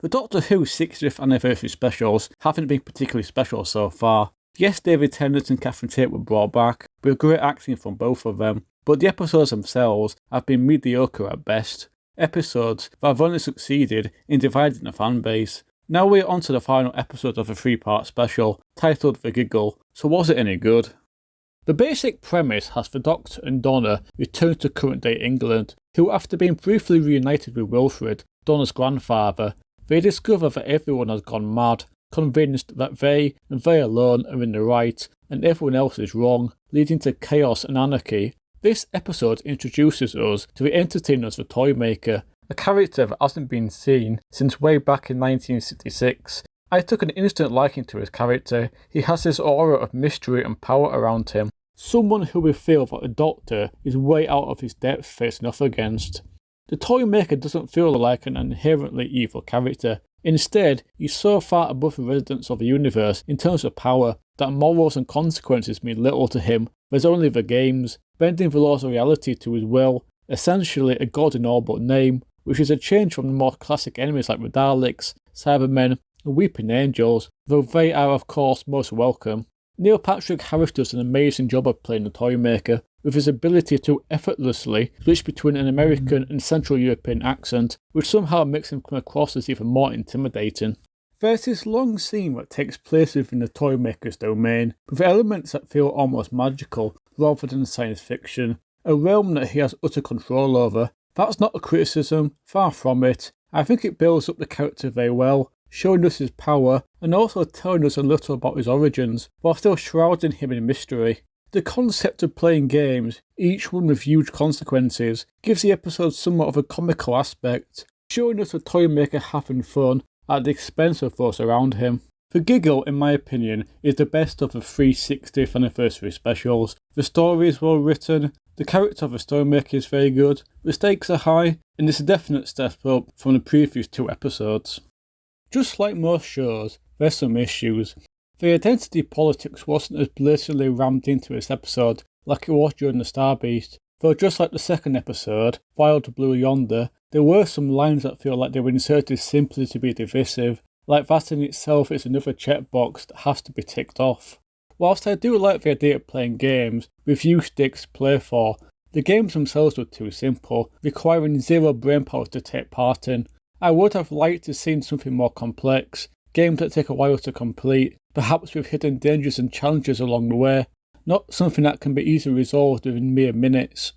The Doctor Who 60th anniversary specials haven't been particularly special so far. Yes, David Tennant and Catherine Tate were brought back, with great acting from both of them, but the episodes themselves have been mediocre at best. Episodes that have only succeeded in dividing the fanbase. Now we're on to the final episode of a 3-part special, titled The Giggle, so was it any good? The basic premise has the Doctor and Donna return to current-day England, who after being briefly reunited with Wilfred, Donna's grandfather, they discover that everyone has gone mad, convinced that they and they alone are in the right and everyone else is wrong, leading to chaos and anarchy. This episode introduces us to the entertainer the Toymaker, a character that hasn't been seen since way back in 1966. I took an instant liking to his character. He has this aura of mystery and power around him, someone who will feel that the Doctor is way out of his depth facing off against. The Toymaker doesn't feel like an inherently evil character. Instead, he's so far above the residents of the universe in terms of power that morals and consequences mean little to him. There's only the games, bending the laws of reality to his will, essentially a god in all but name, which is a change from the more classic enemies like the Daleks, Cybermen, and Weeping Angels, though they are of course most welcome. Neil Patrick Harris does an amazing job of playing the Toymaker, with his ability to effortlessly switch between an American and Central European accent, which somehow makes him come across as even more intimidating. There's this long scene that takes place within the Toymaker's domain, with elements that feel almost magical rather than science fiction, a realm that he has utter control over. That's not a criticism, far from it. I think it builds up the character very well, showing us his power and also telling us a little about his origins, while still shrouding him in mystery. The concept of playing games, each one with huge consequences, gives the episode somewhat of a comical aspect, showing us the Toymaker having fun at the expense of those around him. The Giggle, in my opinion, is the best of the 3 60th anniversary specials. The story is well written, the character of the Toymaker is very good, the stakes are high, and it's a definite step up from the previous 2 episodes. Just like most shows, there's some issues. The identity politics wasn't as blatantly rammed into this episode like it was during the Starbeast, though just like the second episode, Wild Blue Yonder, there were some lines that feel like they were inserted simply to be divisive, like that in itself is another checkbox that has to be ticked off. Whilst I do like the idea of playing games with few stakes to play for, the games themselves were too simple, requiring zero brainpower to take part in. I would have liked to have seen something more complex, games that take a while to complete, perhaps with hidden dangers and challenges along the way, not something that can be easily resolved within mere minutes.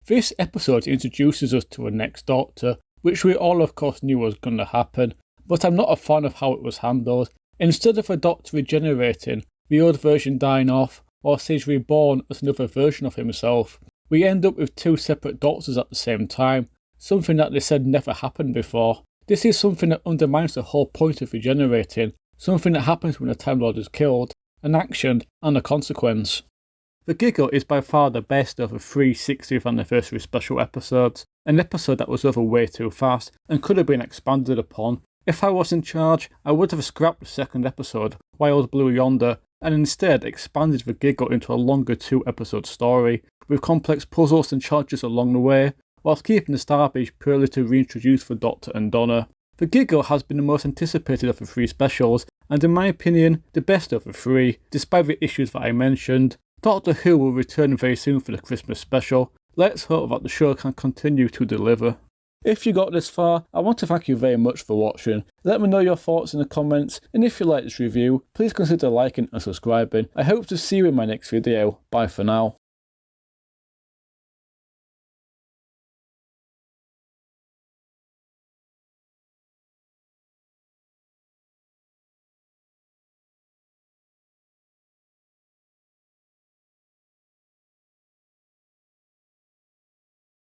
This episode introduces us to a next Doctor, which we all of course knew was going to happen, but I'm not a fan of how it was handled. Instead of a Doctor regenerating, the old version dying off, whilst he's reborn as another version of himself, we end up with 2 separate Doctors at the same time, something that they said never happened before. This is something that undermines the whole point of regenerating, something that happens when a Time Lord is killed, an action and a consequence. The Giggle is by far the best of the 3 60th anniversary special episodes, an episode that was over way too fast and could have been expanded upon. If I was in charge, I would have scrapped the second episode, Wild Blue Yonder, and instead expanded the Giggle into a longer 2-episode story, with complex puzzles and challenges along the way, whilst keeping the Starbeast purely to reintroduce the Doctor and Donna. The Giggle has been the most anticipated of the 3 specials, and in my opinion, the best of the 3, despite the issues that I mentioned. Doctor Who will return very soon for the Christmas special. Let's hope that the show can continue to deliver. If you got this far, I want to thank you very much for watching. Let me know your thoughts in the comments, and if you like this review, please consider liking and subscribing. I hope to see you in my next video. Bye for now.